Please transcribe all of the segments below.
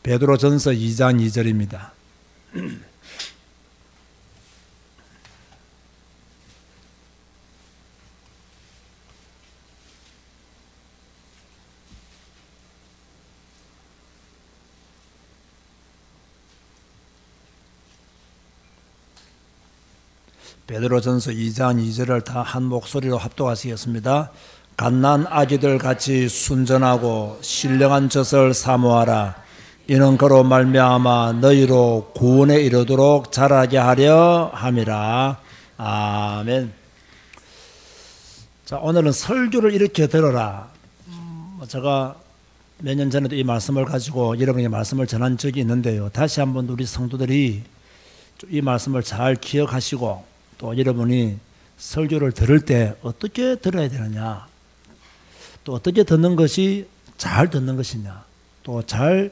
베드로전서 2장 2절입니다. 베드로전서 2장 2절을 다 한 목소리로 합독하시겠습니다. 갓난 아기들 같이 순전하고 신령한 젖을 사모하라. 이는 그로 말미암아 너희로 구원에 이르도록 자라게 하려 함이라. 아멘. 자, 오늘은 설교를 이렇게 들어라. 제가 몇 년 전에도 이 말씀을 가지고 여러분에게 말씀을 전한 적이 있는데요. 다시 한번 우리 성도들이 이 말씀을 잘 기억하시고 또 여러분이 설교를 들을 때 어떻게 들어야 되느냐, 또 어떻게 듣는 것이 잘 듣는 것이냐, 또 잘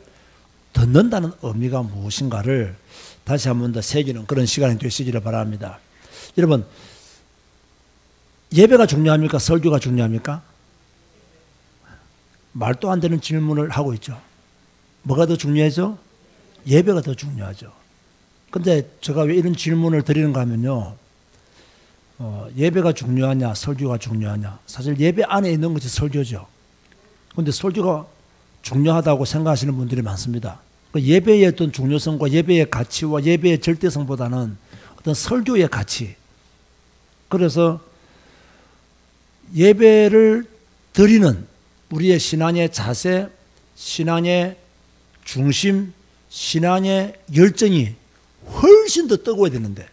듣는다는 의미가 무엇인가를 다시 한 번 더 새기는 그런 시간이 되시기를 바랍니다. 여러분, 예배가 중요합니까? 설교가 중요합니까? 말도 안 되는 질문을 하고 있죠. 뭐가 더 중요하죠? 예배가 더 중요하죠. 근데 제가 왜 이런 질문을 드리는가 하면요, 예배가 중요하냐 설교가 중요하냐, 사실 예배 안에 있는 것이 설교죠. 그런데 설교가 중요하다고 생각하시는 분들이 많습니다. 예배의 어떤 중요성과 예배의 가치와 예배의 절대성보다는 어떤 설교의 가치, 그래서 예배를 드리는 우리의 신앙의 자세, 신앙의 중심, 신앙의 열정이 훨씬 더 뜨거워야 되는데,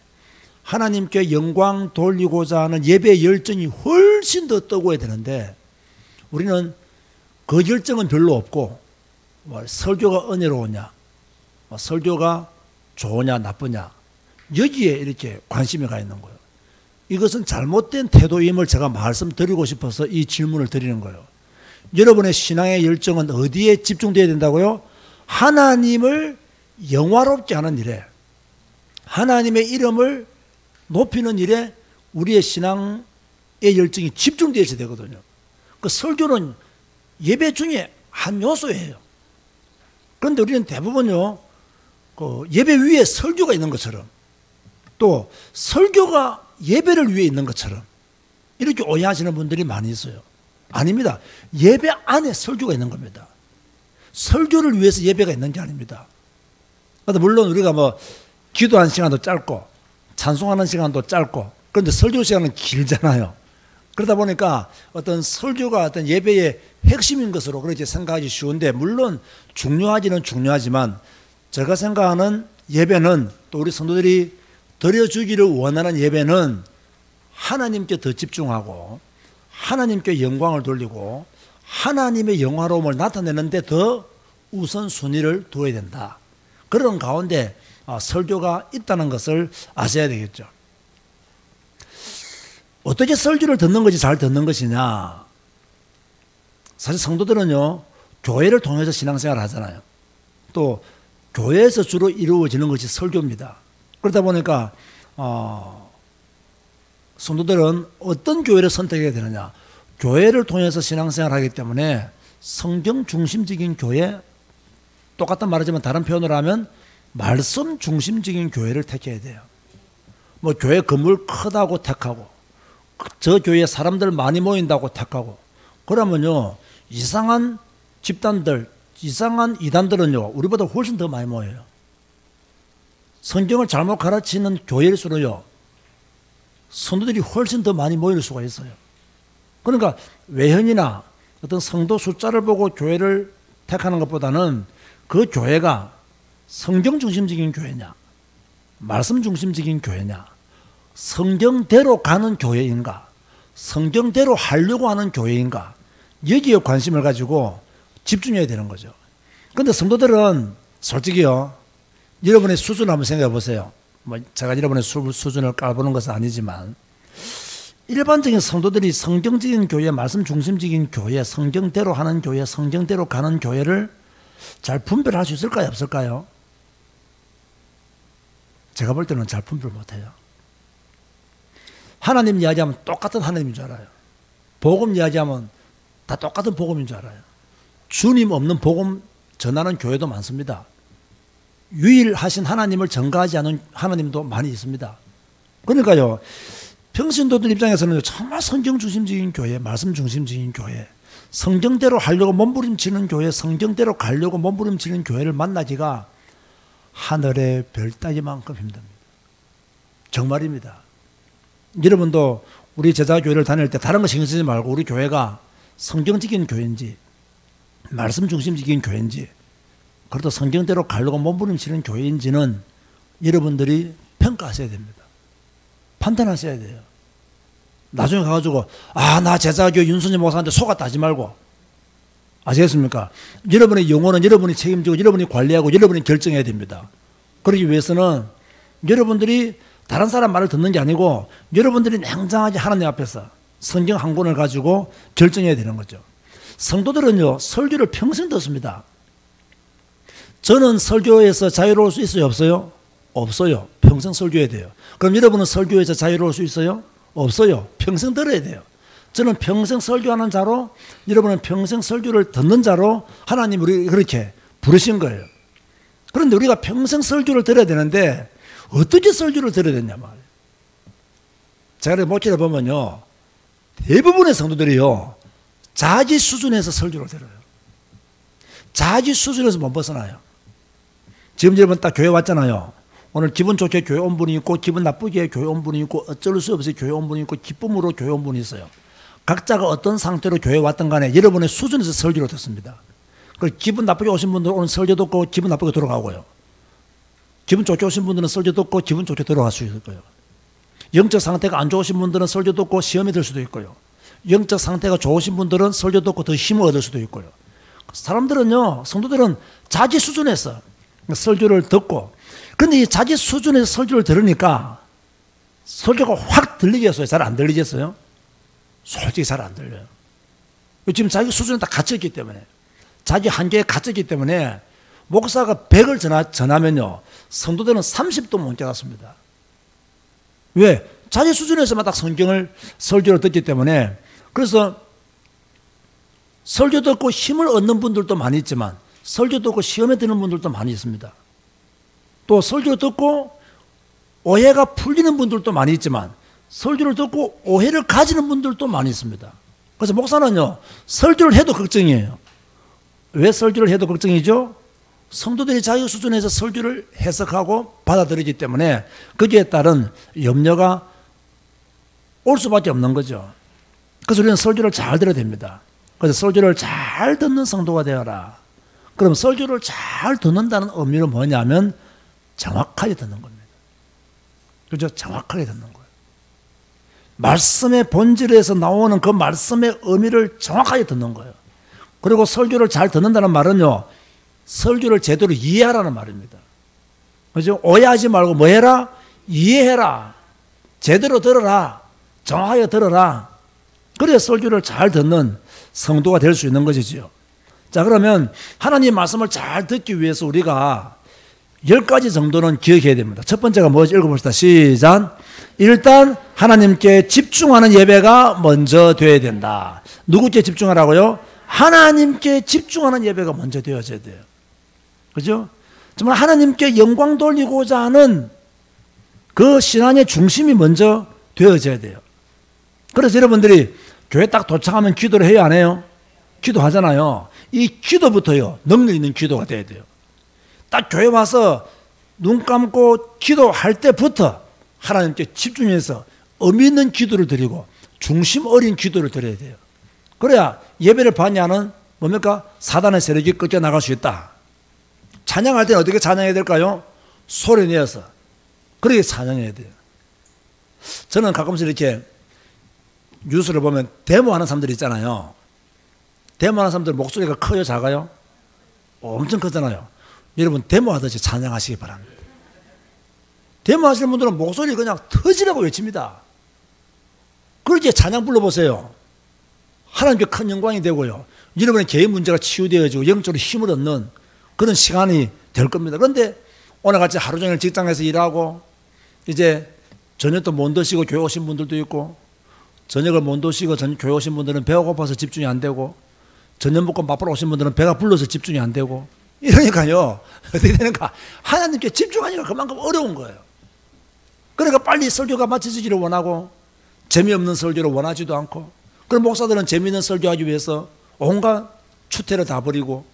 하나님께 영광 돌리고자 하는 예배의 열정이 훨씬 더 뜨거워야 되는데, 우리는 그 열정은 별로 없고, 설교가 은혜로우냐, 설교가 좋으냐 나쁘냐, 여기에 이렇게 관심이 가 있는 거예요. 이것은 잘못된 태도임을 제가 말씀드리고 싶어서 이 질문을 드리는 거예요. 여러분의 신앙의 열정은 어디에 집중되어야 된다고요? 하나님을 영화롭게 하는 일에, 하나님의 이름을 높이는 일에 우리의 신앙의 열정이 집중되어야 되거든요. 그 설교는 예배 중에 한 요소예요. 그런데 우리는 대부분요, 그 예배 위에 설교가 있는 것처럼, 또 설교가 예배를 위해 있는 것처럼 이렇게 오해하시는 분들이 많이 있어요. 아닙니다. 예배 안에 설교가 있는 겁니다. 설교를 위해서 예배가 있는 게 아닙니다. 물론 우리가 기도하는 시간도 짧고 찬송하는 시간도 짧고, 그런데 설교 시간은 길잖아요. 그러다 보니까 어떤 설교가 어떤 예배의 핵심인 것으로 그렇게 생각하기 쉬운데, 물론 중요하지는 중요하지만 제가 생각하는 예배는, 또 우리 성도들이 드려주기를 원하는 예배는 하나님께 더 집중하고 하나님께 영광을 돌리고 하나님의 영화로움을 나타내는데 더 우선순위를 두어야 된다. 그런 가운데 설교가 있다는 것을 아셔야 되겠죠. 어떻게 설교를 듣는 것이 잘 듣는 것이냐, 사실 성도들은요, 교회를 통해서 신앙생활을 하잖아요. 또 교회에서 주로 이루어지는 것이 설교입니다. 그러다 보니까 성도들은 어떤 교회를 선택해야 되느냐, 교회를 통해서 신앙생활을 하기 때문에 성경 중심적인 교회, 똑같은 말이지만 다른 표현으로 하면 말씀 중심적인 교회를 택해야 돼요. 교회 건물 크다고 택하고, 저 교회에 사람들 많이 모인다고 택하고, 그러면요, 이상한 집단들, 이상한 이단들은요, 우리보다 훨씬 더 많이 모여요. 성경을 잘못 가르치는 교회일수록요, 성도들이 훨씬 더 많이 모일 수가 있어요. 그러니까 외형이나 어떤 성도 숫자를 보고 교회를 택하는 것보다는 그 교회가 성경 중심적인 교회냐, 말씀 중심적인 교회냐, 성경대로 가는 교회인가, 성경대로 하려고 하는 교회인가, 여기에 관심을 가지고 집중해야 되는 거죠. 그런데 성도들은 솔직히요, 여러분의 수준을 한번 생각해 보세요. 제가 여러분의 수준을 깔보는 것은 아니지만, 일반적인 성도들이 성경적인 교회, 말씀 중심적인 교회, 성경대로 하는 교회, 성경대로 가는 교회를 잘 분별할 수 있을까요, 없을까요? 제가 볼 때는 잘 분별 못해요. 하나님 이야기하면 똑같은 하나님인 줄 알아요. 복음 이야기하면 다 똑같은 복음인 줄 알아요. 주님 없는 복음 전하는 교회도 많습니다. 유일하신 하나님을 전가하지 않은 하나님도 많이 있습니다. 그러니까요, 평신도들 입장에서는 정말 성경 중심적인 교회, 말씀 중심적인 교회, 성경대로 하려고 몸부림치는 교회, 성경대로 가려고 몸부림치는 교회를 만나기가 하늘의 별 따기만큼 힘듭니다. 정말입니다. 여러분도 우리 제자교회를 다닐 때 다른 거 신경 쓰지 말고 우리 교회가 성경적인 교회인지 말씀 중심적인 교회인지 그래도 성경대로 가려고 몸부림치는 교회인지는 여러분들이 평가하셔야 됩니다. 판단하셔야 돼요. 나중에 가가지고 나 제자교 윤순재 목사한테 속았다 하지 말고, 아시겠습니까? 여러분의 영혼은 여러분이 책임지고 여러분이 관리하고 여러분이 결정해야 됩니다. 그러기 위해서는 여러분들이 다른 사람 말을 듣는 게 아니고 여러분들이 냉정하게 하나님 앞에서 성경 한 권을 가지고 결정해야 되는 거죠. 성도들은요, 설교를 평생 듣습니다. 저는 설교에서 자유로울 수 있어요, 없어요? 없어요. 평생 설교해야 돼요. 그럼 여러분은 설교에서 자유로울 수 있어요? 없어요. 평생 들어야 돼요. 저는 평생 설교하는 자로, 여러분은 평생 설교를 듣는 자로 하나님 우리 그렇게 부르신 거예요. 그런데 우리가 평생 설교를 들어야 되는데 어떻게 설교를 들어야 되냐 말이에요. 제가 목회를 보면요, 대부분의 성도들이요, 자기 수준에서 설교를 들어요. 자기 수준에서 못 벗어나요. 지금 여러분 딱 교회 왔잖아요. 오늘 기분 좋게 교회 온 분이 있고 기분 나쁘게 교회 온 분이 있고 어쩔 수 없이 교회 온 분이 있고 기쁨으로 교회 온 분이 있어요. 각자가 어떤 상태로 교회 왔던 간에 여러분의 수준에서 설교를 듣습니다. 그리고 기분 나쁘게 오신 분들은 오늘 설교 듣고 기분 나쁘게 돌아가고요. 기분 좋게 오신 분들은 설교 듣고 기분 좋게 돌아갈 수 있을 거예요. 영적 상태가 안 좋으신 분들은 설교 듣고 시험이 들 수도 있고요. 영적 상태가 좋으신 분들은 설교 듣고 더 힘을 얻을 수도 있고요. 사람들은요, 성도들은 자기 수준에서 설교를 듣고, 그런데 이 자기 수준에서 설교를 들으니까 설교가 확 들리겠어요? 잘 안 들리겠어요? 솔직히 잘 안 들려요. 지금 자기 수준에 딱 갇혔기 때문에, 자기 한계에 갇혔기 때문에 목사가 100을 전하면요, 성도들은 30도 못 깨닫습니다. 왜? 자기 수준에서만 딱 설교를 듣기 때문에. 그래서 설교 듣고 힘을 얻는 분들도 많이 있지만 설교 듣고 시험에 드는 분들도 많이 있습니다. 또 설교 듣고 오해가 풀리는 분들도 많이 있지만 설교를 듣고 오해를 가지는 분들도 많이 있습니다. 그래서 목사는요, 설교를 해도 걱정이에요. 왜 설교를 해도 걱정이죠? 성도들이 자기 수준에서 설교를 해석하고 받아들이기 때문에 거기에 따른 염려가 올 수밖에 없는 거죠. 그래서 우리는 설교를 잘 들어야 됩니다. 그래서 설교를 잘 듣는 성도가 되어라. 그럼 설교를 잘 듣는다는 의미는 뭐냐면 정확하게 듣는 겁니다. 그죠? 정확하게 듣는 거예요. 말씀의 본질에서 나오는 그 말씀의 의미를 정확하게 듣는 거예요. 그리고 설교를 잘 듣는다는 말은요, 설교를 제대로 이해하라는 말입니다. 그죠? 오해하지 말고 뭐 해라? 이해해라. 제대로 들어라. 정확하게 들어라. 그래야 설교를 잘 듣는 성도가 될 수 있는 것이지요. 자, 그러면 하나님 말씀을 잘 듣기 위해서 우리가 10가지 정도는 기억해야 됩니다. 첫 번째가 뭐지? 읽어봅시다. 시작. 일단 하나님께 집중하는 예배가 먼저 되어야 된다. 누구께 집중하라고요? 하나님께 집중하는 예배가 먼저 되어져야 돼요. 그죠? 정말 하나님께 영광 돌리고자 하는 그 신앙의 중심이 먼저 되어져야 돼요. 그래서 여러분들이 교회 딱 도착하면 기도를 해요, 안 해요? 기도하잖아요. 이 기도부터요, 능력 있는 기도가 돼야 돼요. 딱 교회 와서 눈 감고 기도할 때부터 하나님께 집중해서 의미 있는 기도를 드리고 중심 어린 기도를 드려야 돼요. 그래야 예배를 받냐는 뭡니까? 사단의 세력이 꺾여나갈 수 있다. 찬양할 때는 어떻게 찬양해야 될까요? 소리 내어서. 그렇게 찬양해야 돼요. 저는 가끔씩 이렇게 뉴스를 보면 데모하는 사람들 있잖아요. 데모하는 사람들 목소리가 커요, 작아요? 엄청 크잖아요. 여러분 데모하듯이 찬양하시기 바랍니다. 데모하시는 분들은 목소리 그냥 터지라고 외칩니다. 그렇게 찬양 불러보세요. 하나님께 큰 영광이 되고요, 여러분의 개인 문제가 치유되어지고 영적으로 힘을 얻는 그런 시간이 될 겁니다. 그런데 오늘같이 하루 종일 직장에서 일하고 이제 저녁도 못 드시고 교회 오신 분들도 있고, 저녁을 못 드시고 교회 오신 분들은 배가 고파서 집중이 안 되고, 저녁 먹고 맛보러 오신 분들은 배가 불러서 집중이 안 되고, 이러니까요 어떻게 되는가? 하나님께 집중하니까 그만큼 어려운 거예요. 그러니까 빨리 설교가 마쳐지기를 원하고 재미없는 설교를 원하지도 않고, 그럼 목사들은 재미있는 설교하기 위해서 온갖 추태를 다 버리고,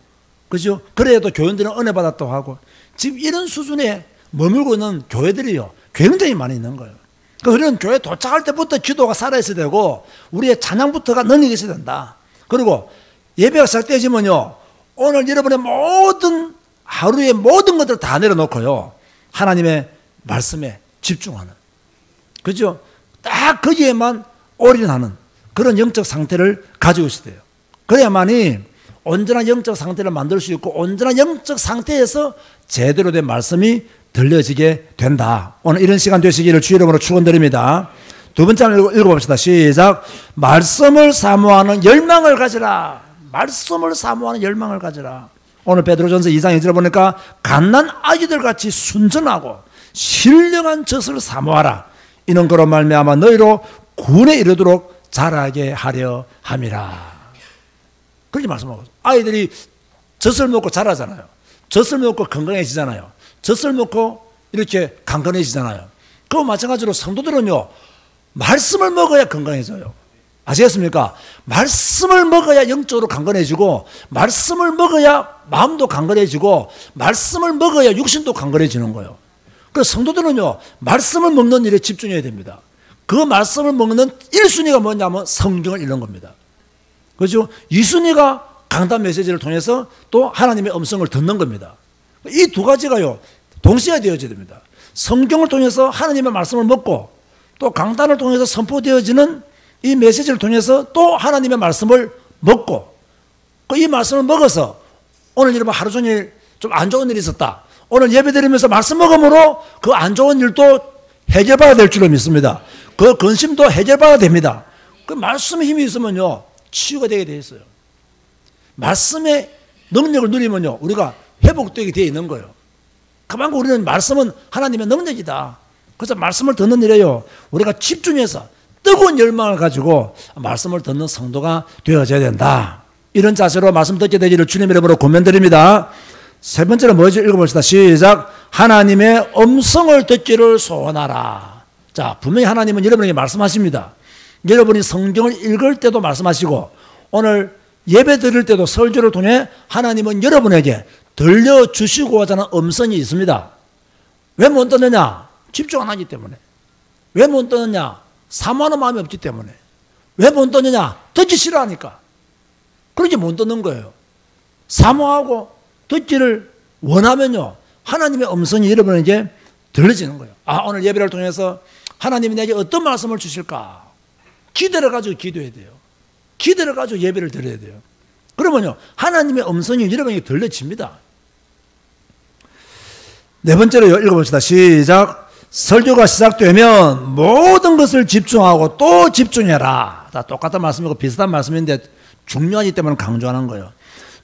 그죠? 그래도 교인들은 은혜 받았다고 하고, 지금 이런 수준에 머물고 있는 교회들이요, 굉장히 많이 있는 거예요. 그러니까 우리는 교회 도착할 때부터 기도가 살아있어야 되고, 우리의 찬양부터가 능력이 있어야 된다. 그리고 예배가 시작되지면요, 오늘 여러분의 모든 하루의 모든 것들을 다 내려놓고요, 하나님의 말씀에 집중하는, 그죠? 딱 거기에만 올인하는 그런 영적 상태를 가지고 있어야 돼요. 그래야만이 온전한 영적 상태를 만들 수 있고, 온전한 영적 상태에서 제대로 된 말씀이 들려지게 된다. 오늘 이런 시간 되시기를 주의 이름으로 축원드립니다. 두 번째 한번 읽어봅시다. 시작. 말씀을 사모하는 열망을 가지라. 말씀을 사모하는 열망을 가지라. 오늘 베드로전서 2장 2절을 보니까 갓난 아기들 같이 순전하고 신령한 젖을 사모하라. 이는 그로 말미암아 너희로 구원에 이르도록 자라게 하려 함이라. 그렇게 말씀하고, 아이들이 젖을 먹고 자라잖아요. 젖을 먹고 건강해지잖아요. 젖을 먹고 이렇게 강건해지잖아요. 그와 마찬가지로 성도들은요, 말씀을 먹어야 건강해져요. 아시겠습니까? 말씀을 먹어야 영적으로 강건해지고, 말씀을 먹어야 마음도 강건해지고, 말씀을 먹어야 육신도 강건해지는 거예요. 그래서 성도들은요, 말씀을 먹는 일에 집중해야 됩니다. 그 말씀을 먹는 1순위가 뭐냐면 성경을 읽는 겁니다. 그렇죠? 2순위가 강단 메시지를 통해서 또 하나님의 음성을 듣는 겁니다. 이 두 가지가요, 동시에 되어져야 됩니다. 성경을 통해서 하나님의 말씀을 먹고, 또 강단을 통해서 선포되어지는 이 메시지를 통해서 또 하나님의 말씀을 먹고, 이 말씀을 먹어서 오늘 여러분 하루 종일 좀 안 좋은 일이 있었다, 오늘 예배 드리면서 말씀 먹음으로 그 안 좋은 일도 해결받아야 될 줄로 믿습니다. 그 근심도 해결받아야 됩니다. 그 말씀의 힘이 있으면요, 치유가 되게 되어 있어요. 말씀의 능력을 누리면요, 우리가 회복되게 되어 있는 거예요. 그만큼 우리는 말씀은 하나님의 능력이다. 그래서 말씀을 듣는 일에요, 우리가 집중해서 뜨거운 열망을 가지고 말씀을 듣는 성도가 되어져야 된다. 이런 자세로 말씀 듣게 되기를 주님의 이름으로 권면드립니다. 세 번째로 뭐죠? 읽어봅시다. 시작. 하나님의 음성을 듣기를 소원하라. 자, 분명히 하나님은 여러분에게 말씀하십니다. 여러분이 성경을 읽을 때도 말씀하시고, 오늘 예배 드릴 때도 설교를 통해 하나님은 여러분에게 들려주시고자 하는 음성이 있습니다. 왜 못 듣느냐? 집중 안 하기 때문에. 왜 못 듣느냐? 사모하는 마음이 없기 때문에. 왜 못 듣느냐? 듣기 싫어하니까. 그렇게 못 듣는 거예요. 사모하고 듣기를 원하면요, 하나님의 음성이 여러분에게 들려지는 거예요. 아, 오늘 예배를 통해서 하나님이 내게 어떤 말씀을 주실까? 기대를 가지고 기도해야 돼요. 기대를 가지고 예배를 드려야 돼요. 그러면요, 하나님의 음성이 여러분에게 들려집니다. 네 번째로 읽어봅시다. 시작. 설교가 시작되면 모든 것을 집중하고 또 집중해라. 다 똑같은 말씀이고 비슷한 말씀인데 중요하기 때문에 강조하는 거예요.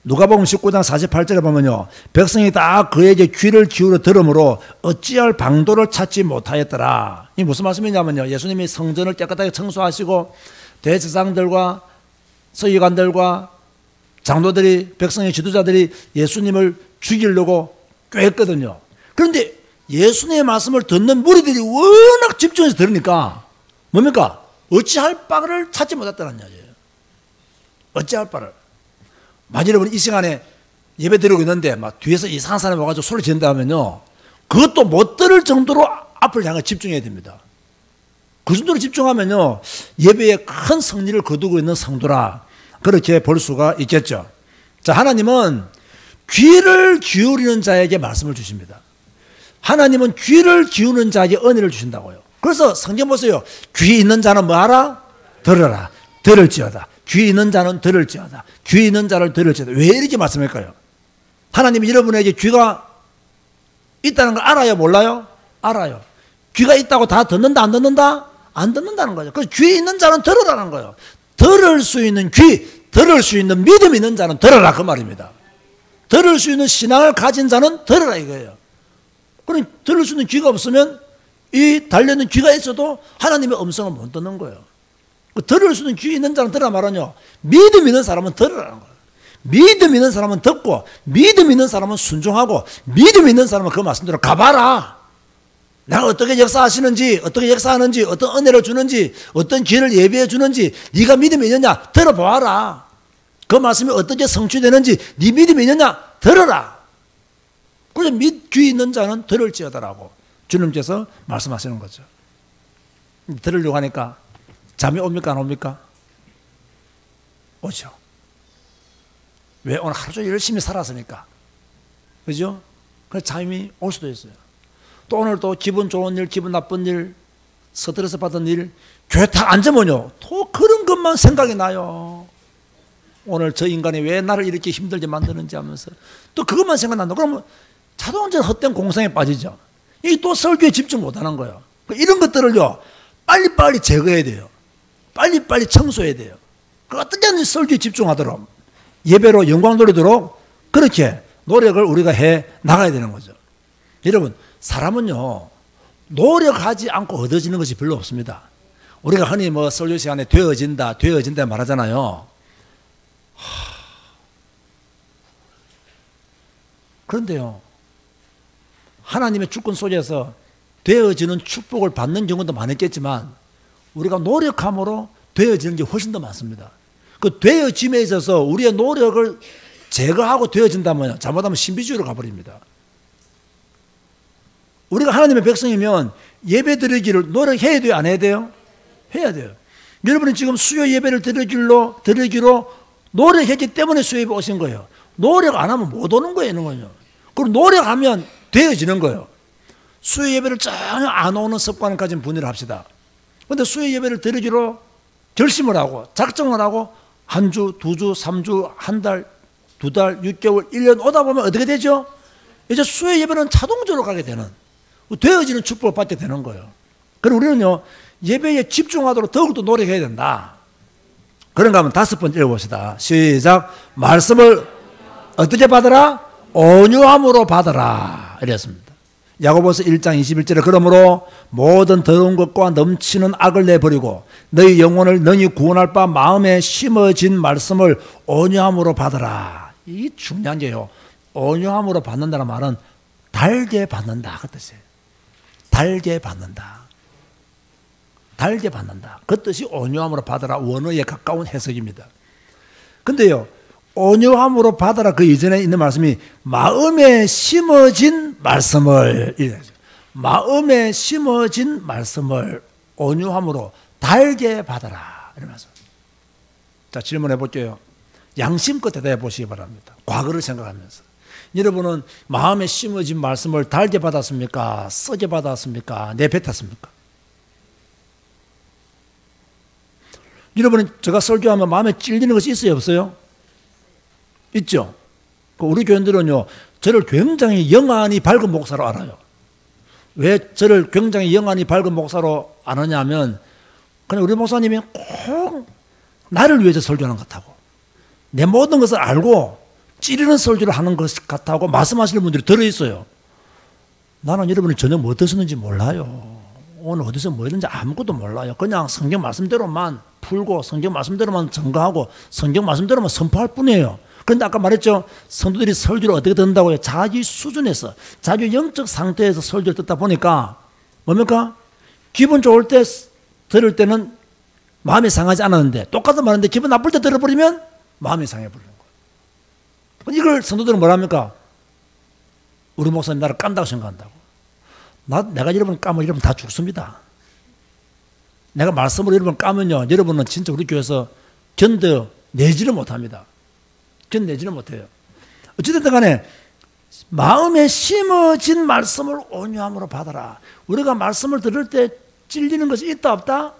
누가복음 19장 48절에 보면요, 백성이 다 그에게 귀를 기울여 들으므로 어찌할 방도를 찾지 못하였더라. 이 무슨 말씀이냐면요, 예수님이 성전을 깨끗하게 청소하시고 대제사장들과 서기관들과 장로들이, 백성의 지도자들이 예수님을 죽이려고 꾀했거든요. 그런데 예수님의 말씀을 듣는 무리들이 워낙 집중해서 들으니까 뭡니까? 어찌할 바를 찾지 못했다는 이야기예요. 어찌할 바를. 만약 여러분 이 시간에 예배 드리고 있는데 막 뒤에서 이상한 사람이 와가지고 소리 지른다 하면요, 그것도 못 들을 정도로 앞을 향해 집중해야 됩니다. 그 정도로 집중하면요, 예배에 큰 승리를 거두고 있는 성도라, 그렇게 볼 수가 있겠죠. 자, 하나님은 귀를 기울이는 자에게 말씀을 주십니다. 하나님은 귀를 기울이는 자에게 은혜를 주신다고요. 그래서 성경 보세요. 귀 있는 자는 뭐하라? 들으라. 들을지어다. 귀 있는 자는 들을지어다. 귀 있는 자를 들을지어다. 왜 이렇게 말씀할까요? 하나님이 여러분에게 귀가 있다는 걸 알아요? 몰라요? 알아요. 귀가 있다고 다 듣는다? 안 듣는다? 안 듣는다는 거죠. 그래서 귀 있는 자는 들으라는 거예요. 들을 수 있는 귀, 들을 수 있는 믿음 있는 자는 들으라, 그 말입니다. 들을 수 있는 신앙을 가진 자는 들으라 이거예요. 그럼 들을 수 있는 귀가 없으면 이 달려있는 귀가 있어도 하나님의 음성을 못 듣는 거예요. 들을 수 있는 귀 있는 자는 들으라 말은요, 믿음 있는 사람은 들으라는 거예요. 믿음 있는 사람은 듣고 믿음 있는 사람은 순종하고 믿음 있는 사람은 그 말씀대로 가봐라. 내가 어떻게 역사하시는지, 어떻게 역사하는지, 어떤 은혜를 주는지, 어떤 기회를 예비해 주는지 네가 믿음이 있느냐 들어보아라. 그 말씀이 어떻게 성취되는지 네 믿음이 있느냐 들어라. 그래서 귀 있는 자는 들을지어다라고 주님께서 말씀하시는 거죠. 들으려고 하니까 잠이 옵니까 안 옵니까? 오죠. 왜? 오늘 하루 종일 열심히 살았으니까. 그죠? 그래서 잠이 올 수도 있어요. 또 오늘 또 기분 좋은 일, 기분 나쁜 일, 스트레스 받은 일, 교회 딱 앉으면요, 또 그런 것만 생각이 나요. 오늘 저 인간이 왜 나를 이렇게 힘들게 만드는지 하면서 또 그것만 생각난다. 그러면 자동적으로 헛된 공상에 빠지죠. 이 또 설교에 집중 못하는 거예요. 이런 것들을요, 빨리빨리 제거해야 돼요. 빨리빨리 청소해야 돼요. 어떻게 하든지 설교에 집중하도록, 예배로 영광 돌리도록 그렇게 노력을 우리가 해 나가야 되는 거죠. 여러분, 사람은요, 노력하지 않고 얻어지는 것이 별로 없습니다. 우리가 흔히 뭐 설교 시간에 되어진다 말하잖아요. 그런데요, 하나님의 주권 속에서 되어지는 축복을 받는 경우도 많았겠지만 우리가 노력함으로 되어지는 게 훨씬 더 많습니다. 그 되어짐에 있어서 우리의 노력을 제거하고 되어진다면 잘못하면 신비주의로 가버립니다. 우리가 하나님의 백성이면 예배 드리기를 노력해야 돼요? 안 해야 돼요? 해야 돼요. 여러분이 지금 수요 예배를 드리기로 노력했기 때문에 수요 예배 오신 거예요. 노력 안 하면 못 오는 거예요. 그럼 노력하면 되어지는 거예요. 수요 예배를 전혀 안 오는 습관을 가진 분이라 합시다. 그런데 수요 예배를 드리기로 결심을 하고 작정을 하고 한 주, 두 주, 3주, 한 달, 두 달, 6개월, 1년 오다 보면 어떻게 되죠? 이제 수요 예배는 자동적으로 가게 되는, 되어지는 축복을 받게 되는 거예요. 그리고 우리는요, 예배에 집중하도록 더욱더 노력해야 된다. 그런가 하면 5번째 읽어봅시다. 시작. 말씀을 어떻게 받으라? 온유함으로 받으라. 이랬습니다. 야고보서 1장 21절에 그러므로 모든 더러운 것과 넘치는 악을 내버리고 너희 영혼을 너희 구원할 바 마음에 심어진 말씀을 온유함으로 받으라. 이게 중요한 게요. 온유함으로 받는다는 말은 달게 받는다 그 뜻이에요. 달게 받는다. 달게 받는다. 그 뜻이 온유함으로 받으라 원어에 가까운 해석입니다. 근데요, 온유함으로 받아라 그 이전에 있는 말씀이 마음에 심어진 말씀을, 마음에 심어진 말씀을 온유함으로 달게 받아라 이런 말씀. 자, 질문해 볼게요. 양심껏 대답해 보시기 바랍니다. 과거를 생각하면서. 여러분은 마음에 심어진 말씀을 달게 받았습니까? 쓰게 받았습니까? 내뱉었습니까? 여러분은 제가 설교하면 마음에 찔리는 것이 있어요, 없어요? 있죠. 우리 교인들은요, 저를 굉장히 영안이 밝은 목사로 알아요. 왜 저를 굉장히 영안이 밝은 목사로 아느냐면, 그냥 우리 목사님이 꼭 나를 위해서 설교하는 것 같다고, 내 모든 것을 알고 찌르는 설교를 하는 것 같다고 말씀하시는 분들이 들어있어요. 나는 여러분이 저녁 뭐 드셨는지 몰라요. 오늘 어디서 뭐 했는지 아무것도 몰라요. 그냥 성경 말씀대로만 풀고 성경 말씀대로만 증거하고 성경 말씀대로만 선포할 뿐이에요. 그런데 아까 말했죠. 성도들이 설교를 어떻게 듣는다고요? 자기 수준에서, 자기 영적 상태에서 설교를 듣다 보니까 뭡니까? 기분 좋을 때 들을 때는 마음이 상하지 않았는데 똑같은 말인데 기분 나쁠 때 들어버리면 마음이 상해버리는 거예요. 이걸 성도들은 뭐랍니까? 우리 목사님 나를 깐다고 생각한다고. 내가 여러분 까면 여러분 다 죽습니다. 내가 말씀으로 여러분 까면요, 여러분은 진짜 우리 교회에서 견뎌내지를 못합니다. 견뎌내지를 못해요. 어찌됐든 간에 마음에 심어진 말씀을 온유함으로 받아라. 우리가 말씀을 들을 때 찔리는 것이 있다 없다?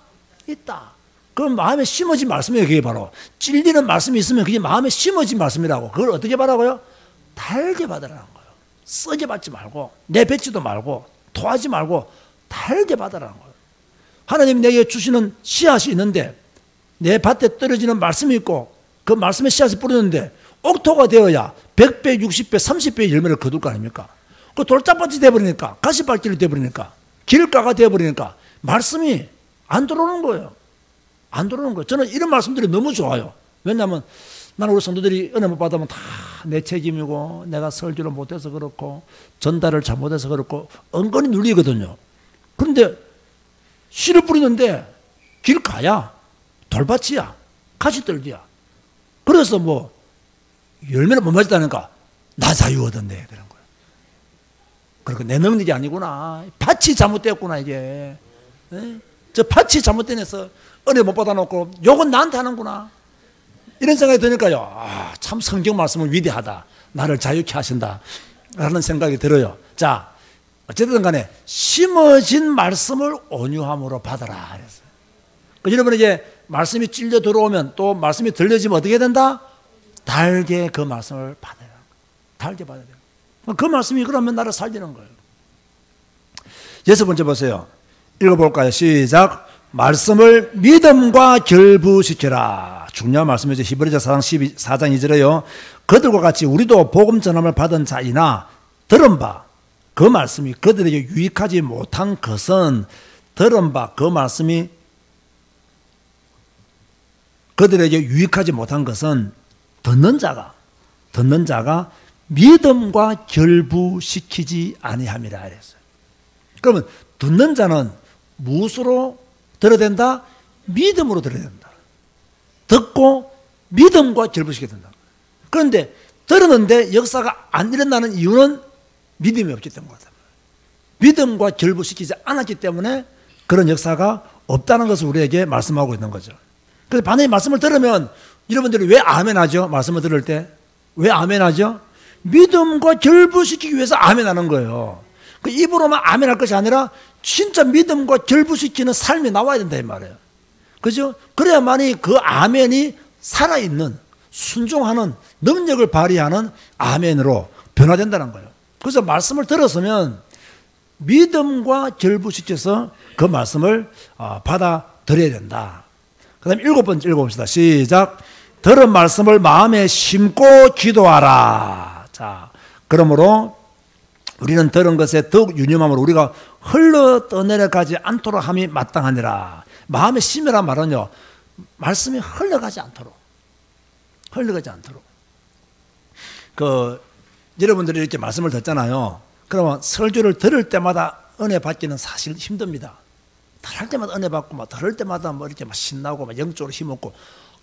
있다. 그럼 마음에 심어진 말씀이에요. 그게 바로 찔리는 말씀이 있으면 그게 마음에 심어진 말씀이라고. 그걸 어떻게 받아고요? 달게 받으라는 거예요. 쓰게 받지 말고 내뱉지도 말고 토하지 말고 달게 받으라는 거예요. 하나님이 내게 주시는 씨앗이 있는데 내 밭에 떨어지는 말씀이 있고 그 말씀의 씨앗이 뿌렸는데 옥토가 되어야 100배, 60배, 30배의 열매를 거둘 거 아닙니까? 그 돌짝밭이 되어버리니까, 가시밭길이 되어버리니까, 길가가 되어버리니까 말씀이 안 들어오는 거예요. 안 들어오는 거예요. 저는 이런 말씀들이 너무 좋아요. 왜냐하면 나는 우리 성도들이 은혜 못 받으면 다 내 책임이고 내가 설교를 못해서 그렇고 전달을 잘못해서 그렇고 은근히 눌리거든요. 그런데 씨를 뿌리는데 길 가야 돌밭이야 가시떨기야. 그래서 뭐 열매를 못 맞았다니까 나 자유 얻었네 그런 거야. 그러니까 내 능력이 아니구나. 밭이 잘못되었구나 이게. 에? 저 밭이 잘못되면서 은혜 못 받아놓고 욕은 나한테 하는구나. 이런 생각이 드니까요. 아, 참 성경 말씀은 위대하다. 나를 자유케 하신다. 라는 생각이 들어요. 자, 어쨌든 간에 심어진 말씀을 온유함으로 받아라. 그랬어요. 여러분 이제 말씀이 찔려 들어오면 또 말씀이 들려지면 어떻게 된다? 달게 그 말씀을 받아야 돼요. 달게 받아야 돼요. 그 말씀이 그러면 나를 살리는 거예요. 여섯 번째 보세요. 읽어볼까요? 시작. 말씀을 믿음과 결부시켜라. 중요한 말씀이죠. 히브리서 4장 2절에요. 그들과 같이 우리도 복음 전함을 받은 자이나 들은 바 그 말씀이 그들에게 유익하지 못한 것은 들은 바 그 말씀이 그들에게 유익하지 못한 것은 듣는 자가 믿음과 결부시키지 아니함이라 그랬어요. 그러면 듣는 자는 무엇으로 들어야 된다? 믿음으로 들어야 된다. 듣고 믿음과 결부시켜야 된다. 그런데 들었는데 역사가 안 일어나는 이유는 믿음이 없기 때문이다. 믿음과 결부시키지 않았기 때문에 그런 역사가 없다는 것을 우리에게 말씀하고 있는 거죠. 그래서 반드시 말씀을 들으면 여러분들이 왜 아멘 하죠? 말씀을 들을 때 왜 아멘 하죠? 믿음과 결부시키기 위해서 아멘 하는 거예요. 그 입으로만 아멘 할 것이 아니라 진짜 믿음과 결부시키는 삶이 나와야 된다 이 말이에요. 그죠? 그래야만이 그 아멘이 살아있는 순종하는 능력을 발휘하는 아멘으로 변화된다는 거예요. 그래서 말씀을 들었으면 믿음과 결부시켜서 그 말씀을 받아들여야 된다. 그 다음에 일곱 번째 읽어봅시다. 시작. 들은 말씀을 마음에 심고 기도하라. 자, 그러므로 우리는 들은 것에 더욱 유념함으로 우리가 흘러 떠내려가지 않도록 함이 마땅하니라. 마음에 심으란 말은요, 말씀이 흘러가지 않도록. 여러분들이 이렇게 말씀을 듣잖아요. 그러면 설교를 들을 때마다 은혜 받기는 사실 힘듭니다. 들을 때마다 은혜 받고, 막 들을 때마다 뭐 이렇게 막 신나고, 막 영적으로 힘없고,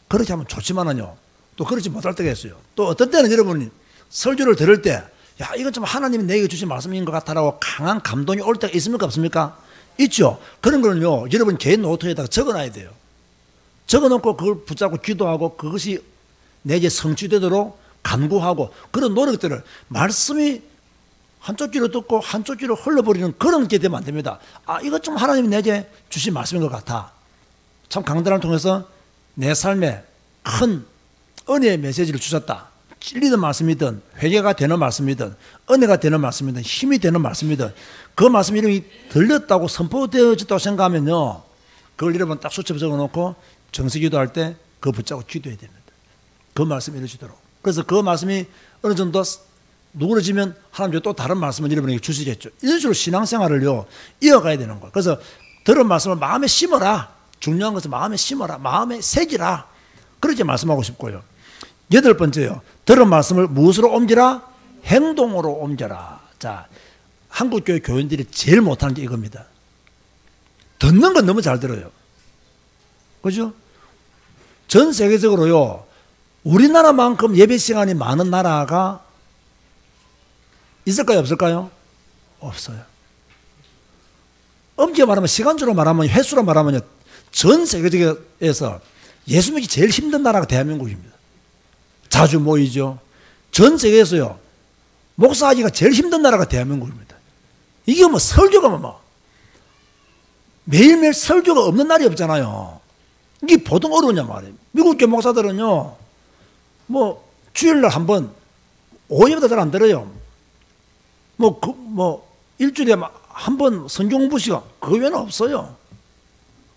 그렇게 하면 좋지만은요, 또 그렇지 못할 때가 있어요. 또 어떤 때는 여러분이 설교를 들을 때, 야, 이건 좀 하나님이 내게 주신 말씀인 것 같다라고 강한 감동이 올 때가 있습니까? 없습니까? 있죠. 그런 거는요, 여러분 개인 노트에다가 적어 놔야 돼요. 적어 놓고 그걸 붙잡고 기도하고 그것이 내게 성취되도록 간구하고 그런 노력들을 말씀이 한쪽 귀로 듣고 한쪽 귀로 흘러버리는 그런 게 되면 안 됩니다. 아, 이것 좀 하나님이 내게 주신 말씀인 것 같아. 참 강단을 통해서 내 삶에 큰 은혜의 메시지를 주셨다. 찔리는 말씀이든 회개가 되는 말씀이든 은혜가 되는 말씀이든 힘이 되는 말씀이든 그 말씀 이름이 들렸다고 선포되어졌다고 생각하면요, 그걸 여러분 딱 수첩 적어놓고 정식기도할 때 그거 붙잡고 기도해야 됩니다. 그 말씀이 이루어지도록. 그래서 그 말씀이 어느 정도 누그러지면 하나님이 또 다른 말씀을 여러분에게 주시겠죠. 이런 식으로 신앙생활을요 이어가야 되는 거예요. 그래서 들은 말씀을 마음에 심어라. 중요한 것은 마음에 심어라. 마음에 새기라. 그렇게 말씀하고 싶고요. 여덟 번째요. 들은 말씀을 무엇으로 옮기라? 행동으로 옮겨라. 자, 한국교회 교인들이 제일 못하는 게 이겁니다. 듣는 건 너무 잘 들어요. 그죠? 전 세계적으로요, 우리나라만큼 예배 시간이 많은 나라가 있을까요? 없을까요? 없어요. 엄격히 말하면, 시간적으로 말하면, 횟수로 말하면요, 전 세계에서 예수 믿기 제일 힘든 나라가 대한민국입니다. 자주 모이죠. 전 세계에서요, 목사하기가 제일 힘든 나라가 대한민국입니다. 이게 뭐 설교가 뭐 매일매일 설교가 없는 날이 없잖아요. 이게 보통 어려우냐 말이에요. 미국교 목사들은요, 뭐 주일날 한 번, 오후보다 잘 안 들어요. 일주일에 한 번 성경 공부 시간, 그 외에는 없어요.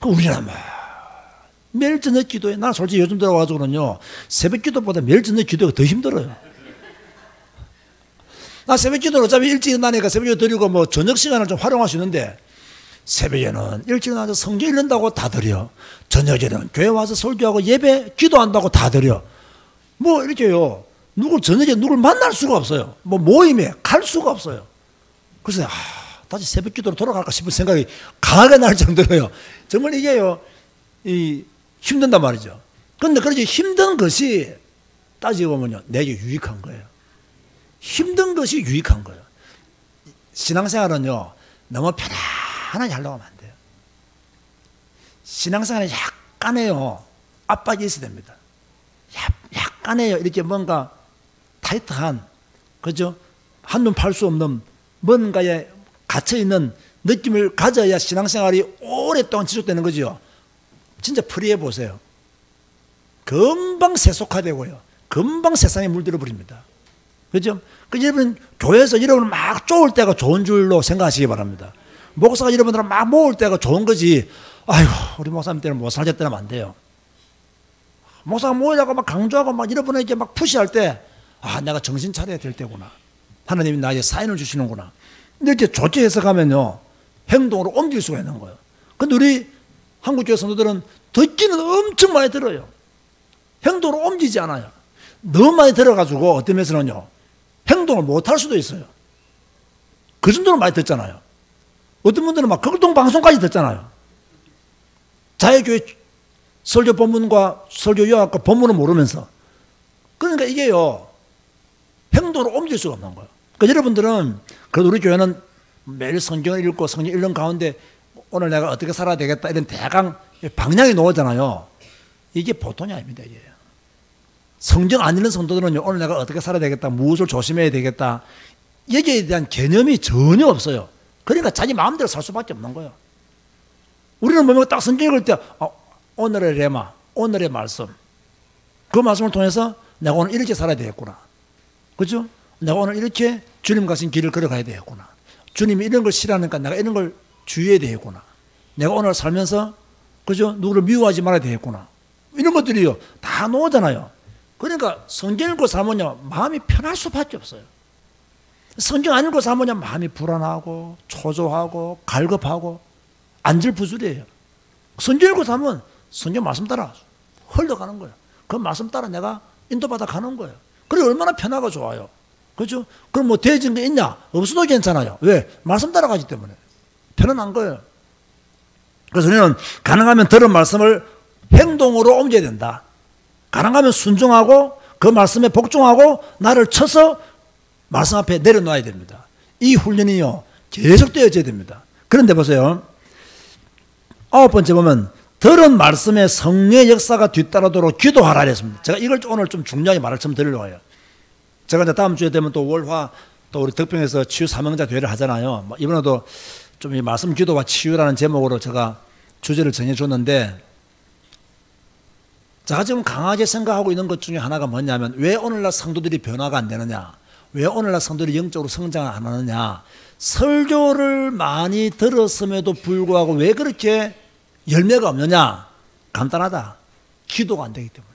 우리나라 매일 저녁 기도해. 나는 솔직히 요즘 들어와가지고는요, 새벽 기도보다 매일 저녁 기도가 더 힘들어요. 나 새벽 기도는 어차피 일찍 일어나니까 새벽 기도 드리고 뭐 저녁 시간을 좀 활용할 수 있는데, 새벽에는 일찍 일어나서 성경 읽는다고 다 드려. 저녁에는 교회 와서 설교하고 예배 기도한다고 다 드려. 뭐 이렇게요. 저녁에 누굴 만날 수가 없어요. 뭐 모임에 갈 수가 없어요. 그래서 다시 새벽 기도로 돌아갈까 싶은 생각이 강하게 날 정도로요. 정말 이게요, 힘든단 말이죠. 그런데 그렇게 힘든 것이 따지고 보면요, 내게 유익한 거예요. 힘든 것이 유익한 거예요. 신앙생활은요, 너무 편안하게 하려고 하면 안 돼요. 신앙생활에 약간의요, 압박이 있어야 됩니다. 약간의요, 이렇게 뭔가 타이트한, 그죠? 한눈 팔 수 없는 뭔가에 갇혀있는 느낌을 가져야 신앙생활이 오랫동안 지속되는 거죠. 진짜 프리해 보세요. 금방 세속화되고요. 금방 세상에 물들어 버립니다. 그죠? 여러분, 교회에서 여러분을 막 쪼을 때가 좋은 줄로 생각하시기 바랍니다. 목사가 여러분들을 막 모을 때가 좋은 거지, 아이고, 우리 목사님 때는 못 살겠다 하면 안 돼요. 목사가 모이라고 막 강조하고 막 여러분에게 막 푸시할 때, 내가 정신 차려야 될 때구나. 하나님이 나에게 사인을 주시는구나. 이렇게 좋게 해석하면요, 행동으로 옮길 수가 있는 거예요. 근데 우리 한국교회 성도들은 듣기는 엄청 많이 들어요. 행동으로 옮기지 않아요. 너무 많이 들어가지고 어떤 면에서는요, 행동을 못 할 수도 있어요. 그 정도로 많이 듣잖아요. 어떤 분들은 막 극동 방송까지 듣잖아요. 자유교회 설교 본문과 설교 요약과 본문을 모르면서. 그러니까 이게요, 행동으로 옮길 수가 없는 거예요. 그러니까 여러분들은, 그래도 우리 교회는 매일 성경을 읽고 성경 읽는 가운데 오늘 내가 어떻게 살아야 되겠다 이런 대강 방향이 나오잖아요. 이게 보통이 아닙니다. 이게. 성경 안 읽는 성도들은요, 오늘 내가 어떻게 살아야 되겠다, 무엇을 조심해야 되겠다, 여기에 대한 개념이 전혀 없어요. 그러니까 자기 마음대로 살 수밖에 없는 거예요. 우리는 뭐면 딱 성경 읽을 때, 오늘의 레마, 오늘의 말씀, 그 말씀을 통해서 내가 오늘 이렇게 살아야 되겠구나. 그죠? 내가 오늘 이렇게 주님 가신 길을 걸어가야 되겠구나. 주님이 이런 걸 싫어하니까 내가 이런 걸 주의해야 되겠구나. 내가 오늘 살면서, 그죠? 누구를 미워하지 말아야 되겠구나. 이런 것들이요, 다 나오잖아요. 그러니까 성경 읽고 살면요, 마음이 편할 수밖에 없어요. 성경 안 읽고 살면요, 마음이 불안하고 초조하고 갈급하고 안절부절이에요. 성경 읽고 살면 성경 말씀 따라 흘러가는 거예요. 그 말씀 따라 내가 인도받아 가는 거예요. 그래 얼마나 편하고 좋아요. 그렇죠? 그럼 뭐 대해진 게 있냐? 없어도 괜찮아요. 왜? 말씀 따라가기 때문에. 편안한 거예요. 그래서 우리는 가능하면 들은 말씀을 행동으로 옮겨야 된다. 가능하면 순종하고 그 말씀에 복종하고 나를 쳐서 말씀 앞에 내려놔야 됩니다. 이 훈련이요, 계속 되어져야 됩니다. 그런데 보세요. 9번째 보면 들은 말씀에 성령의 역사가 뒤따르도록 기도하라 그랬습니다. 제가 이걸 오늘 좀 중요하게 말을 좀 드리려고 해요. 제가 이제 다음 주에 되면 또 월화 또 우리 덕평에서 치유 사명자 대회를 하잖아요. 이번에도 좀 이 말씀 기도와 치유라는 제목으로 제가 주제를 정해줬는데, 제가 지금 강하게 생각하고 있는 것 중에 하나가 뭐냐면, 왜 오늘날 성도들이 변화가 안 되느냐, 왜 오늘날 성도들이 영적으로 성장을 안 하느냐, 설교를 많이 들었음에도 불구하고 왜 그렇게 열매가 없느냐? 간단하다. 기도가 안 되기 때문에.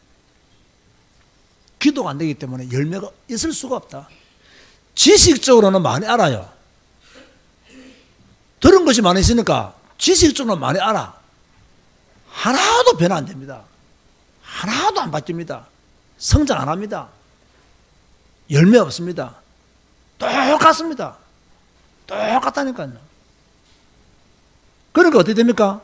기도가 안 되기 때문에 열매가 있을 수가 없다. 지식적으로는 많이 알아요. 들은 것이 많이 있으니까 지식적으로는 많이 알아. 하나도 변화 안 됩니다. 하나도 안 바뀝니다. 성장 안 합니다. 열매 없습니다. 똑같습니다. 똑같다니까요. 그러니까 어떻게 됩니까?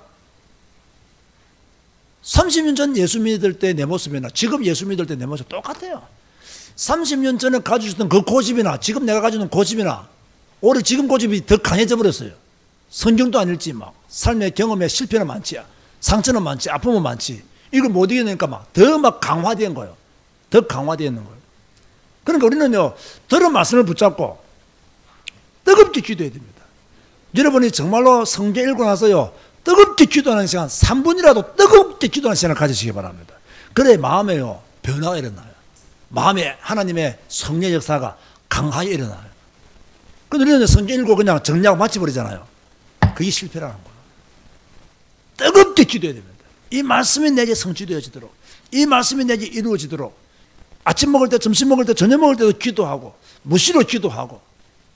30년 전 예수 믿을 때 내 모습이나 지금 예수 믿을 때 내 모습 똑같아요. 30년 전에 가지고 있었던 그 고집이나 지금 내가 가지고 있는 고집이나 오히려 지금 고집이 더 강해져 버렸어요. 성경도 안 읽지, 막 삶의 경험에 실패는 많지, 상처는 많지, 아픔은 많지. 이걸 못 이겨내니까 막 더 막 강화된 거예요. 더 강화되어 있는 거예요. 그러니까 우리는요, 들은 말씀을 붙잡고 뜨겁게 기도해야 됩니다. 여러분이 정말로 성경 읽고 나서요, 뜨겁게 기도하는 시간, 3분이라도 뜨겁게 기도하는 시간을 가지시기 바랍니다. 그래 마음에요, 변화가 일어나요. 마음에 하나님의 성령 역사가 강하게 일어나요. 근데 우리는 성경 읽고 그냥 정리하고 마치버리잖아요. 그게 실패라는 거예요. 뜨겁게 기도해야 됩니다. 이 말씀이 내게 성취되어지도록, 이 말씀이 내게 이루어지도록, 아침 먹을 때, 점심 먹을 때, 저녁 먹을 때도 기도하고, 무시로 기도하고,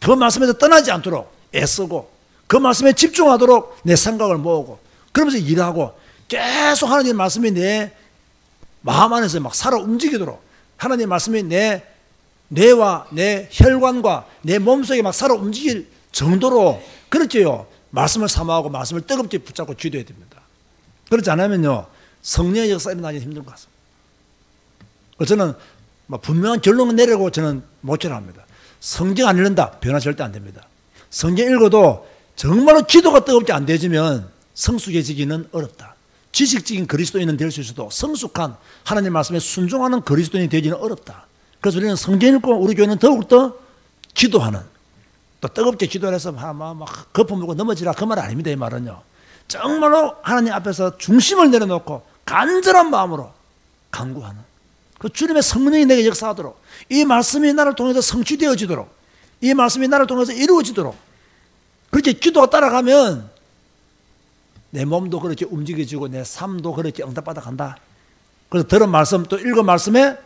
그 말씀에서 떠나지 않도록 애쓰고, 그 말씀에 집중하도록 내 생각을 모으고, 그러면서 일하고, 계속 하나님의 말씀이 내 마음 안에서 막 살아 움직이도록, 하나님 말씀이 내 뇌와 내 혈관과 내 몸속에 막 살아 움직일 정도로 그렇게요. 말씀을 사모하고 말씀을 뜨겁게 붙잡고 기도해야 됩니다. 그렇지 않으면요. 성령의 역사 일어나기 힘든 것 같습니다. 저는 분명한 결론을 내리고 저는 목표합니다. 성경 안 읽는다. 변화 절대 안 됩니다. 성경 읽어도 정말로 기도가 뜨겁게 안 되지면 성숙해지기는 어렵다. 지식적인 그리스도인은 될 수 있어도 성숙한 하나님 말씀에 순종하는 그리스도인이 되기는 어렵다. 그래서 우리는 성경 읽고 우리 교회는 더욱더 기도하는, 또 뜨겁게 기도를 해서 막 거품물고 넘어지라 그 말 아닙니다. 이 말은요. 정말로 하나님 앞에서 중심을 내려놓고 간절한 마음으로 간구하는, 그 주님의 성령이 내게 역사하도록, 이 말씀이 나를 통해서 성취되어지도록, 이 말씀이 나를 통해서 이루어지도록, 그렇게 기도가 따라가면 내 몸도 그렇게 움직여지고 내 삶도 그렇게 응답받아 간다. 그래서 들은 말씀 또 읽은 말씀에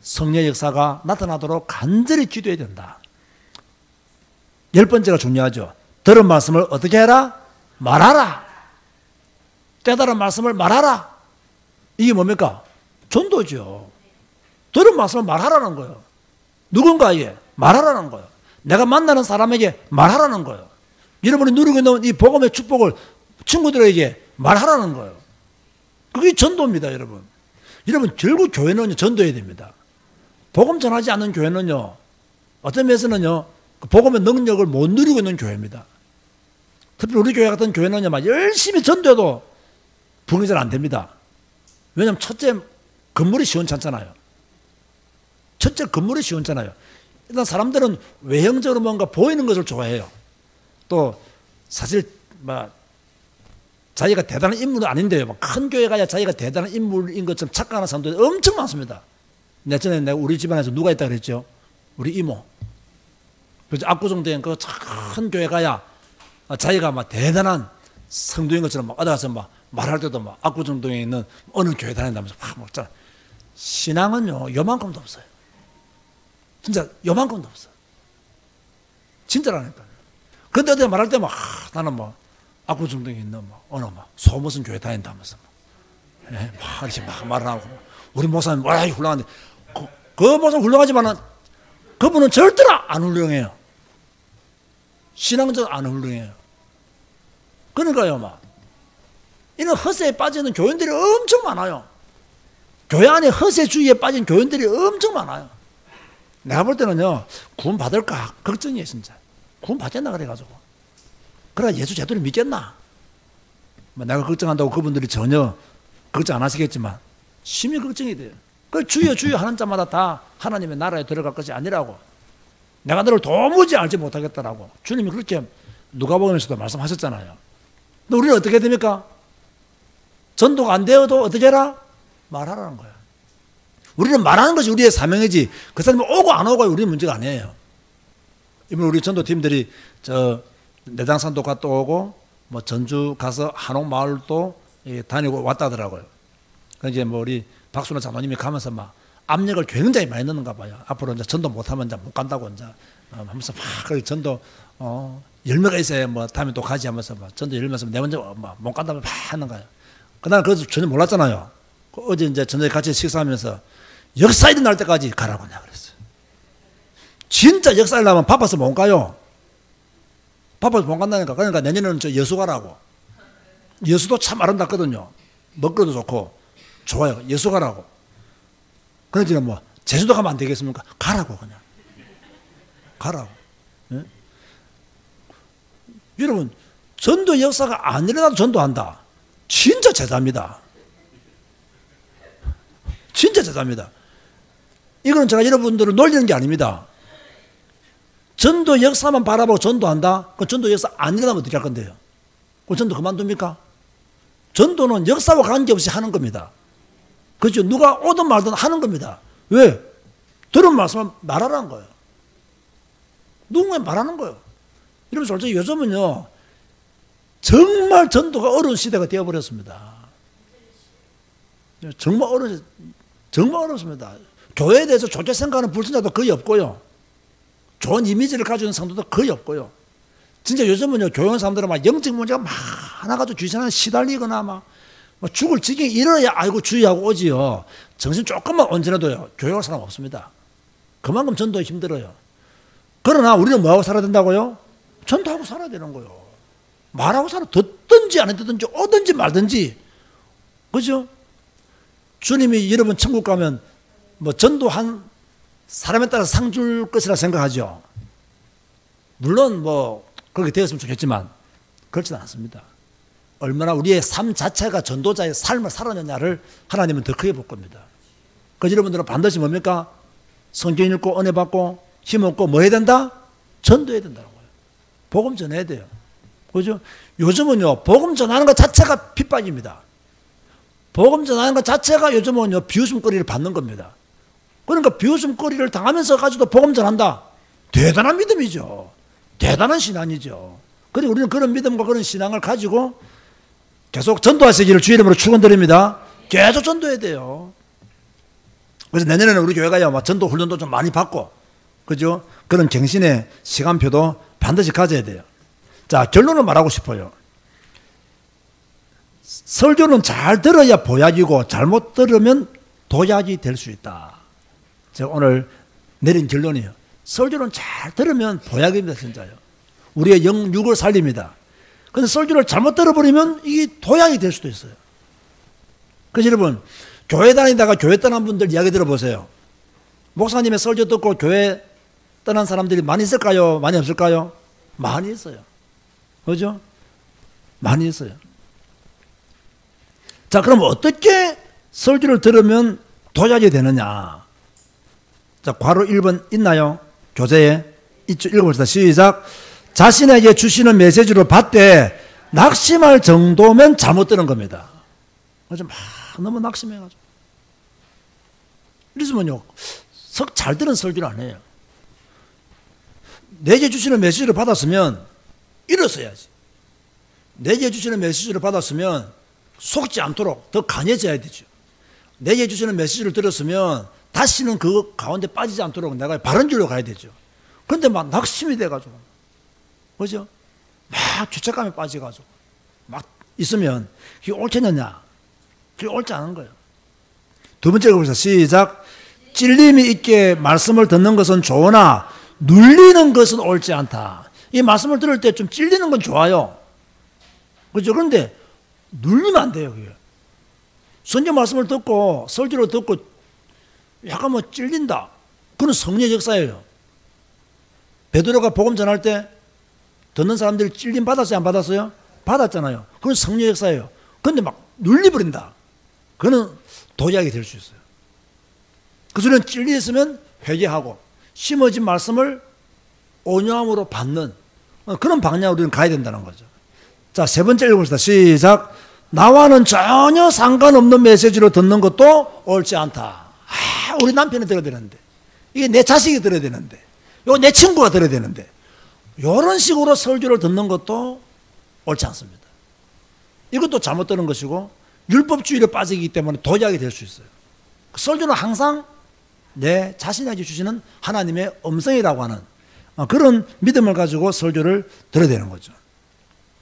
성령의 역사가 나타나도록 간절히 기도해야 된다. 10번째가 중요하죠. 들은 말씀을 어떻게 해라? 말하라. 깨달은 말씀을 말하라. 이게 뭡니까? 전도죠. 들은 말씀을 말하라는 거예요. 누군가에게 말하라는 거예요. 내가 만나는 사람에게 말하라는 거예요. 여러분이 누리고 있는 이 복음의 축복을 친구들에게 말하라는 거예요. 그게 전도입니다, 여러분. 여러분, 결국 교회는 전도해야 됩니다. 복음 전하지 않는 교회는요, 어떤 면에서는요, 그 복음의 능력을 못 누리고 있는 교회입니다. 특히 우리 교회 같은 교회는요, 막 열심히 전도해도 부흥이 잘 안 됩니다. 왜냐하면 첫째, 건물이 시원찮잖아요. 첫째, 건물이 시원찮아요. 일단 사람들은 외형적으로 뭔가 보이는 것을 좋아해요. 또 사실 자기가 대단한 인물은 아닌데요. 큰 교회 가야 자기가 대단한 인물인 것처럼 착각하는 사람들이 엄청 많습니다. 예전에 내가 우리 집안에서 누가 있다 그랬죠? 우리 이모. 그래서 압구정된 그 큰 교회 가야 자기가 막 대단한 성도인 것처럼 막 어디 막 말할 때도 막 압구정동에 있는 어느 교회 다닌다면서 막 먹잖아. 신앙은요, 요만큼도 없어요. 진짜 요만큼도 없어요. 진짜라니까요. 근데 어디 말할 때 막 나는 뭐 압구정동에 있는 어느 소무슨 교회 다닌다면서 막 이렇게 막 말을 하고, 우리 목사님 와 훌륭한데 그 목사님 훌륭하지만은 그분은 절대로 안 훌륭해요. 신앙적으로 안 훌륭해요. 그러니까요, 막 이런 허세에 빠지는 교인들이 엄청 많아요. 교회 안에 허세주의에 빠진 교인들이 엄청 많아요. 내가 볼 때는요, 구원 받을까 걱정이에요, 진짜. 구원 받겠나 그래가지고. 그래 예수 제대로 믿겠나? 내가 걱정한다고 그분들이 전혀 걱정 안 하시겠지만 심히 걱정이 돼요. 그 주여 주여 하는 자마다 다 하나님의 나라에 들어갈 것이 아니라고. 내가 너를 도무지 알지 못하겠다라고 주님이 그렇게 누가복음에서도 말씀하셨잖아요. 근데 우리는 어떻게 됩니까? 전도가 안 되어도 어떻게 해라? 말하라는 거예요. 우리는 말하는 것이 우리의 사명이지 그 사람이 오고 안 오고가 우리 문제가 아니에요. 이번 우리 전도팀들이 내장산도 갔다 오고 뭐 전주 가서 한옥마을도 다니고 왔다 하더라고요. 그러니까 이제 우리 박순호 장로님이 가면서 막 압력을 굉장히 많이 넣는가 봐요. 앞으로 이제 전도 못하면 이제 못 간다고 이제 하면서 막 전도 열매가 있어야 뭐 다음에 또 가지 하면서 막 전도 열면서 내 먼저 못 간다고 막 하는 거예요. 그날 그래서 전혀 몰랐잖아요. 어제 이제 저녁에 같이 식사하면서 역사 일어날 때까지 가라고 내가 그랬어요. 진짜 역사 일어나면 바빠서 못 가요. 바빠서 못 간다니까. 그러니까 내년에는 저 여수 가라고. 여수도 참 아름답거든요. 먹거리도 좋고 좋아요. 여수 가라고. 그러지 뭐 제주도 가면 안 되겠습니까? 가라고 그냥. 가라고. 예? 여러분 전도 역사가 안 일어나도 전도한다. 진짜 제자입니다. 진짜 제자입니다. 이거는 제가 여러분들을 놀리는 게 아닙니다. 전도 역사만 바라보고 전도한다? 그 전도 역사 안 일어나면 어떻게 할 건데요? 그 전도 그만둡니까? 전도는 역사와 관계없이 하는 겁니다. 그렇죠? 누가 오든 말든 하는 겁니다. 왜? 들은 말씀을 말하라는 거예요. 누군가 말하는 거예요. 여러분 솔직히 요즘은요 정말 전도가 어려운 시대가 되어버렸습니다. 정말 어렵습니다. 교회에 대해서 좋게 생각하는 불신자도 거의 없고요. 좋은 이미지를 가지고 있는 성도도 거의 없고요. 진짜 요즘은요, 교회 사람들은 막 영적 문제가 많아가지고 귀신한테 시달리거나 막 죽을 지경에 이르러야 아이고 주의하고 오지요. 정신 조금만 온전해도요, 교회할 사람 없습니다. 그만큼 전도에 힘들어요. 그러나 우리는 뭐하고 살아야 된다고요? 전도하고 살아야 되는 거예요. 말하고 살아. 듣든지 안 듣든지 오든지 말든지. 그죠? 주님이 여러분 천국 가면 뭐 전도한 사람에 따라 상 줄 것이라 생각하죠. 물론 뭐 그렇게 되었으면 좋겠지만 그렇지는 않습니다. 얼마나 우리의 삶 자체가 전도자의 삶을 살았느냐를 하나님은 더 크게 볼 겁니다. 그래서 여러분들은 반드시 뭡니까? 성경 읽고 은혜 받고 힘 얻고 뭐 해야 된다? 전도해야 된다는 거예요. 복음 전해야 돼요. 그죠? 요즘은요, 복음 전하는 것 자체가 핍박입니다. 복음 전하는 것 자체가 요즘은요, 비웃음거리를 받는 겁니다. 그러니까 비웃음거리를 당하면서 가지고 복음 전한다. 대단한 믿음이죠. 대단한 신앙이죠. 그리고 우리는 그런 믿음과 그런 신앙을 가지고 계속 전도하시기를 주의 이름으로 축원드립니다. 계속 전도해야 돼요. 그래서 내년에는 우리 교회가 막 전도 훈련도 좀 많이 받고, 그죠? 그런 갱신의 시간표도 반드시 가져야 돼요. 자, 결론을 말하고 싶어요. 설교는 잘 들어야 보약이고 잘못 들으면 도약이 될 수 있다. 제가 오늘 내린 결론이에요. 설교는 잘 들으면 보약입니다, 진짜요. 우리의 영육을 살립니다. 근데 설교를 잘못 들어버리면 이게 도약이 될 수도 있어요. 그래서 여러분, 교회 다니다가 교회 떠난 분들 이야기 들어보세요. 목사님의 설교 듣고 교회 떠난 사람들이 많이 있을까요? 많이 없을까요? 많이 있어요. 그죠? 많이 있어요. 자, 그럼 어떻게 설교를 들으면 도약이 되느냐? 자, 괄호 1번 있나요? 교재에 있죠. 읽어봅시다. 시작. 자신에게 주시는 메시지로 받되 낙심할 정도면 잘못 들은 겁니다. 그래서 막 너무 낙심해가지고. 이랬으면요, 석 잘 들은 설교를 안 해요. 내게 주시는 메시지를 받았으면 일어서야지. 내게 주시는 메시지를 받았으면 속지 않도록 더 강해져야 되죠. 내게 주시는 메시지를 들었으면 다시는 그 가운데 빠지지 않도록 내가 바른 길로 가야 되죠. 그런데 막 낙심이 돼가지고, 그죠? 막 죄책감에 빠져가지고 막 있으면 그게 옳겠느냐? 그게 옳지 않은 거예요. 두 번째 봅시다. 시작. 찔림이 있게 말씀을 듣는 것은 좋으나 눌리는 것은 옳지 않다. 이 말씀을 들을 때 좀 찔리는 건 좋아요. 그죠? 그런데 눌리면 안 돼요, 그게. 성경 말씀을 듣고 설교를 듣고 약간 뭐 찔린다. 그건 성령의 역사예요. 베드로가 복음 전할 때 듣는 사람들이 찔림 받았어요, 안 받았어요? 받았잖아요. 그건 성령의 역사예요. 그런데 막 눌려버린다. 그거는 도약이 될 수 있어요. 그 소리는 찔렸으면 회개하고 심어진 말씀을 온유함으로 받는 그런 방향으로 우리는 가야 된다는 거죠. 자, 세 번째 읽어봅시다. 시작. 나와는 전혀 상관없는 메시지로 듣는 것도 옳지 않다. 우리 남편이 들어야 되는데, 이게 내 자식이 들어야 되는데, 이거 내 친구가 들어야 되는데, 이런 식으로 설교를 듣는 것도 옳지 않습니다. 이것도 잘못 들은 것이고 율법주의로 빠지기 때문에 도약이 될 수 있어요. 설교는 항상 내 자신에게 주시는 하나님의 음성이라고 하는 그런 믿음을 가지고 설교를 들어야 되는 거죠.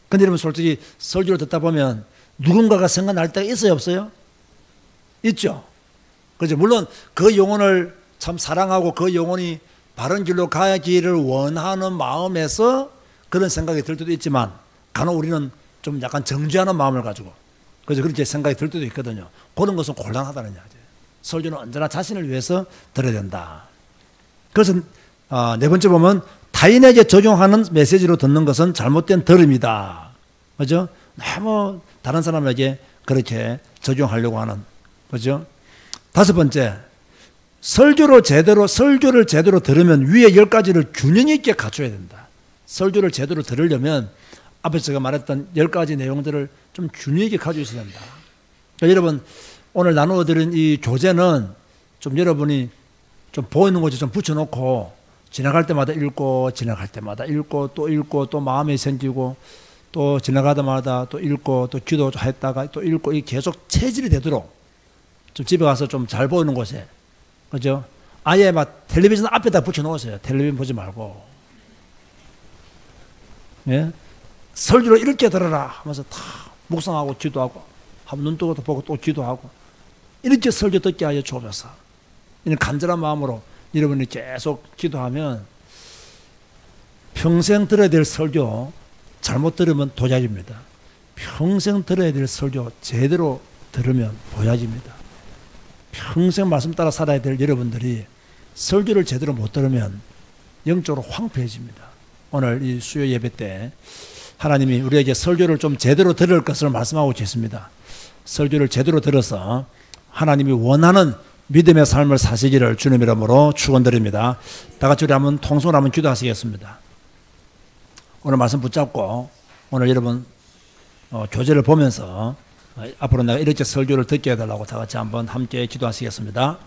근데 여러분, 솔직히 설교를 듣다 보면 누군가가 생각날 때가 있어요, 없어요? 있죠. 그죠? 물론 그 영혼을 참 사랑하고 그 영혼이 바른 길로 가기를 원하는 마음에서 그런 생각이 들 때도 있지만, 간혹 우리는 좀 약간 정죄하는 마음을 가지고, 그래서 그렇게 생각이 들 때도 있거든요. 그런 것은 곤란하다는 이야기예요. 설교는 언제나 자신을 위해서 들어야 된다. 그래서 네 번째 보면 타인에게 적용하는 메시지로 듣는 것은 잘못된 들음이다. 그죠? 너무 다른 사람에게 그렇게 적용하려고 하는, 그죠? 다섯 번째, 설교를 제대로 들으면 위에 10가지를 균형 있게 갖춰야 된다. 설교를 제대로 들으려면 앞에서 제가 말했던 10가지 내용들을 좀 균형 있게 가지고 있어야 된다. 그러니까 여러분, 오늘 나누어드린 이 교재는 좀 여러분이 좀 보이는 곳에 좀 붙여놓고 지나갈 때마다 읽고 또 마음에 생기고 또 지나가다마다 또 읽고 또 기도했다가 또 읽고, 이 계속 체질이 되도록 좀 집에 가서 좀 잘 보이는 곳에, 그죠? 아예 막 텔레비전 앞에다 붙여놓으세요. 텔레비전 보지 말고. 예? 설교를 이렇게 들어라 하면서 다 묵상하고 기도하고, 한번 눈 뜨고 보고 또 기도하고, 이렇게 설교 듣게 하여 주옵소서. 이런 간절한 마음으로 여러분이 계속 기도하면 평생 들어야 될 설교 잘못 들으면 도자기입니다. 평생 들어야 될 설교 제대로 들으면 보야집니다. 평생 말씀 따라 살아야 될 여러분들이 설교를 제대로 못 들으면 영적으로 황폐해집니다. 오늘 이 수요 예배 때 하나님이 우리에게 설교를 좀 제대로 들을 것을 말씀하고 계십니다. 설교를 제대로 들어서 하나님이 원하는 믿음의 삶을 사시기를 주님 이름으로 축원드립니다. 다 같이 우리 한번 통성으로 한번 기도하시겠습니다. 오늘 말씀 붙잡고 오늘 여러분 교재를 보면서 앞으로 내가 이렇게 설교를 듣게 해달라고 다 같이 한번 함께 기도하시겠습니다.